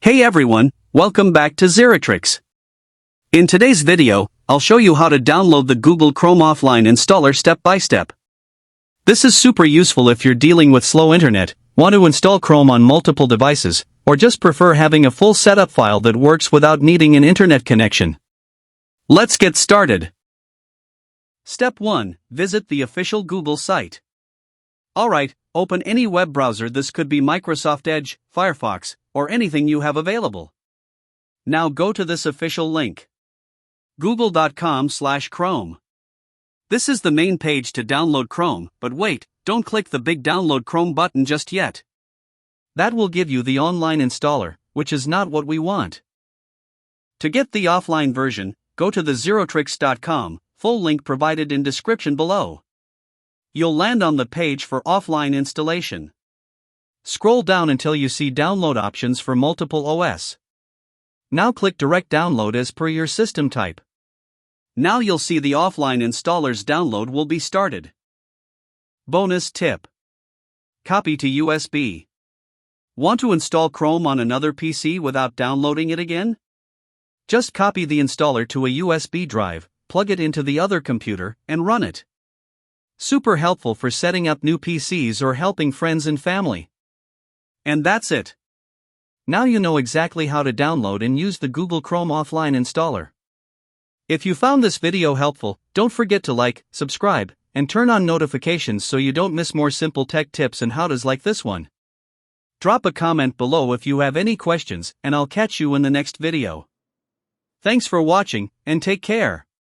Hey everyone, welcome back to Xeratrix. In today's video, I'll show you how to download the Google Chrome offline installer step by step. This is super useful if you're dealing with slow internet, want to install Chrome on multiple devices, or just prefer having a full setup file that works without needing an internet connection. Let's get started. Step 1. Visit the official Google site. Alright, open any web browser. This could be Microsoft Edge, Firefox, or anything you have available. Now go to this official link. google.com/Chrome. This is the main page to download Chrome, but wait, don't click the big download Chrome button just yet. That will give you the online installer, which is not what we want. To get the offline version, go to the Xeratrix.com, full link provided in description below. You'll land on the page for offline installation. Scroll down until you see download options for multiple OS. Now click direct download as per your system type. Now you'll see the offline installer's download will be started. Bonus tip. Copy to USB. Want to install Chrome on another PC without downloading it again? Just copy the installer to a USB drive, plug it into the other computer, and run it. Super helpful for setting up new PCs or helping friends and family. And that's it. Now you know exactly how to download and use the Google Chrome offline installer. If you found this video helpful, don't forget to like, subscribe, and turn on notifications so you don't miss more simple tech tips and how-tos like this one. Drop a comment below if you have any questions, and I'll catch you in the next video. Thanks for watching, and take care.